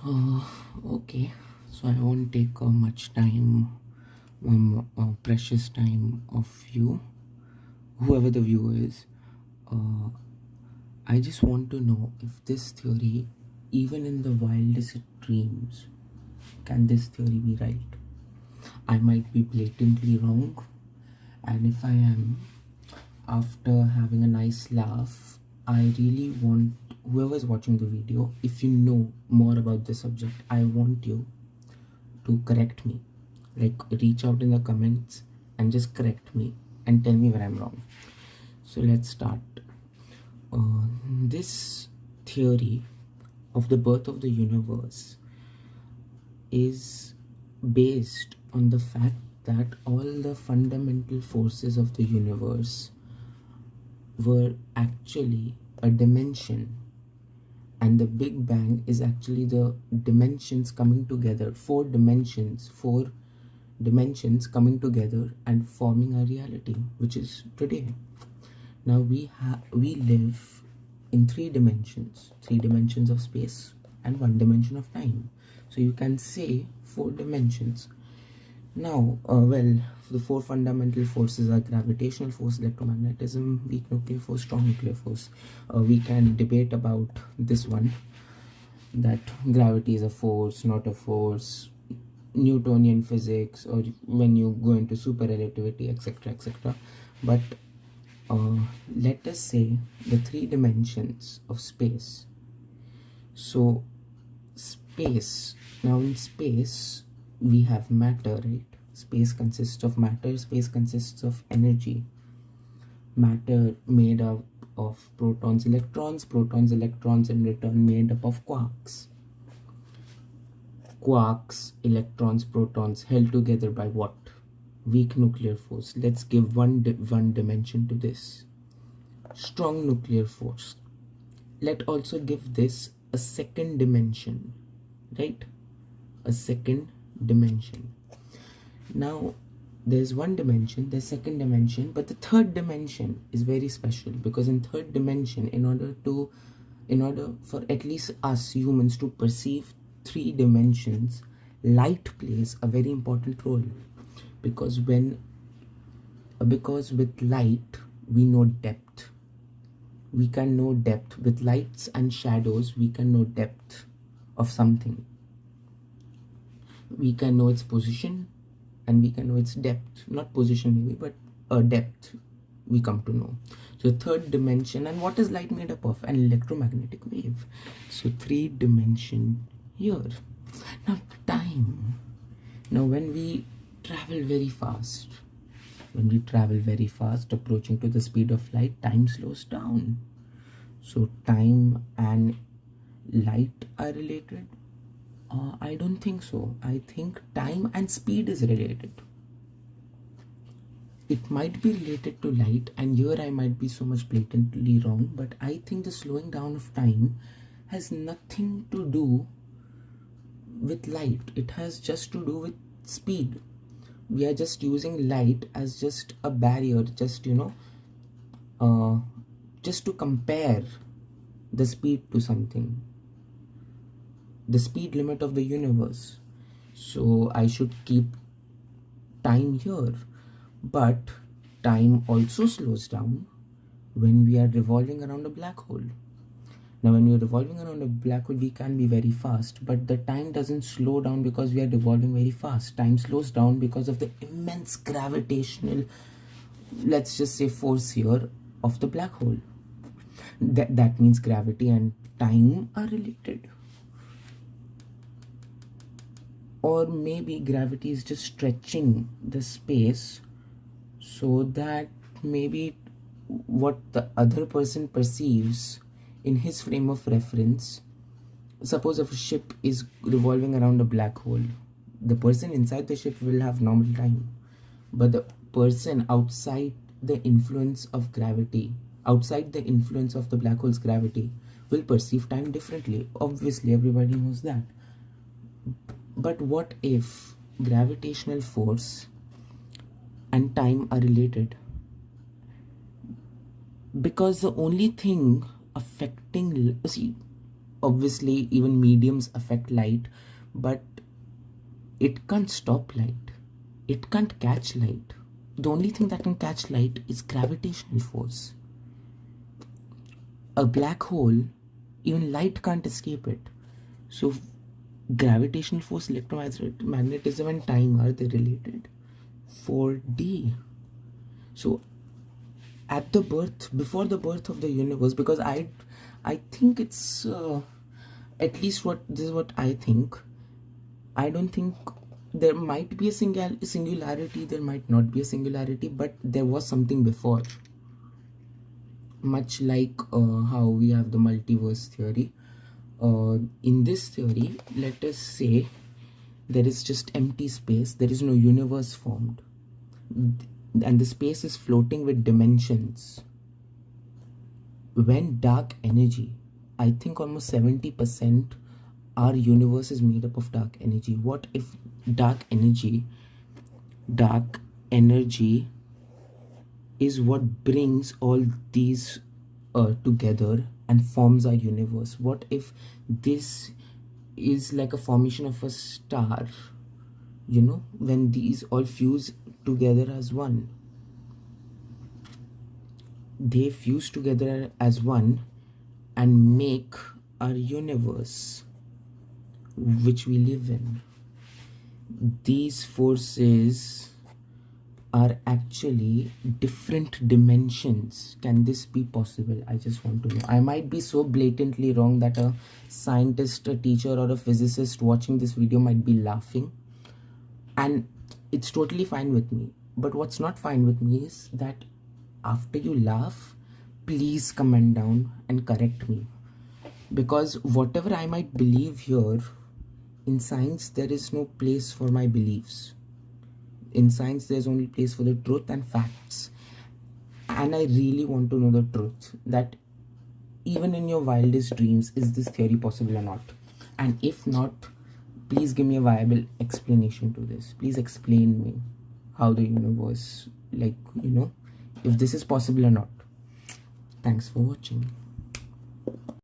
Okay, so I won't take much time, precious time of you, whoever the viewer is. Uh, I just want to know if this theory, even in the wildest dreams, can this theory be right? I might be blatantly wrong, and if I am, after having a nice laugh, I really want whoever's watching the video, if you know more about the subject, I want you to correct me. Like, reach out in the comments and just correct me and tell me where I'm wrong. So let's start. This theory of the birth of the universe is based on the fact that all the fundamental forces of the universe were actually a dimension, and the Big Bang is actually the dimensions coming together, four dimensions coming together and forming a reality, which is today. Now we live in three dimensions of space and one dimension of time. So you can say four dimensions. Now, the four fundamental forces are gravitational force, electromagnetism, weak nuclear force, strong nuclear force. We can debate about this one, that gravity is a force, not a force, Newtonian physics, or when you go into super relativity, etc., etc. But let us say the three dimensions of space. So space, now in space we have matter, right? Space consists of matter, space consists of energy. Matter made up of protons, electrons in return made up of quarks. Quarks, electrons, protons held together by what? Weak nuclear force. Let's give one dimension to this. Strong nuclear force. Let also give this a second dimension, right? A second dimension. Now there's one dimension, there's second dimension, but the third dimension is very special, because in third dimension, in order for at least us humans to perceive three dimensions, light plays a very important role, because with light we know depth. We can know depth with lights and shadows. We can know depth of something. We can know its position and we can know its depth. Not position maybe, but depth we come to know. So third dimension. And what is light made up of? An electromagnetic wave. So three dimension here. Now time. Now when we travel very fast, approaching to the speed of light, time slows down. So time and light are related? I don't think so. I think time and speed is related. It might be related to light, and here I might be so much blatantly wrong, but I think the slowing down of time has nothing to do with light. It has just to do with speed. We are just using light as just a barrier, just just to compare the speed to something, the speed limit of the universe. So I should keep time here, but time also slows down when we are revolving around a black hole. Now when we are revolving around a black hole, we can be very fast, but the time doesn't slow down because we are revolving very fast. Time slows down because of the immense gravitational, let's just say, force here of the black hole. That means gravity and time are related. Or maybe gravity is just stretching the space so that maybe what the other person perceives in his frame of reference. Suppose if a ship is revolving around a black hole, the person inside the ship will have normal time, but the person outside the influence of gravity, outside the influence of the black hole's gravity, will perceive time differently. Obviously, everybody knows that. But what if gravitational force and time are related? Because the only thing affecting, see, obviously even mediums affect light, but it can't stop light. It can't catch light. The only thing that can catch light is gravitational force. A black hole, even light can't escape it. So gravitational force, electromagnetism, and time, are they related? 4D. So at the birth, before the birth of the universe, because I think it's at least what this is what I think. I don't think there might be a singularity, there might not be a singularity, but there was something before. Much like how we have the multiverse theory. In this theory, let us say there is just empty space, there is no universe formed, and the space is floating with dimensions. When dark energy, I think almost 70% our universe is made up of dark energy. What if dark energy is what brings all these together and forms our universe? What if this is like a formation of a star, when these all fuse together as one? They fuse together as one and make our universe which we live in. These forces are actually different dimensions. Can this be possible? I just want to know. I might be so blatantly wrong that a scientist, a teacher, or a physicist watching this video might be laughing, and it's totally fine with me. But what's not fine with me is that after you laugh, please comment down and correct me, because whatever I might believe here, in science there is no place for my beliefs. In science there's only place for the truth and facts, and I really want to know the truth, that even in your wildest dreams, is this theory possible or not? And if not, please give me a viable explanation to this. Please explain me how the universe, if this is possible or not. Thanks for watching.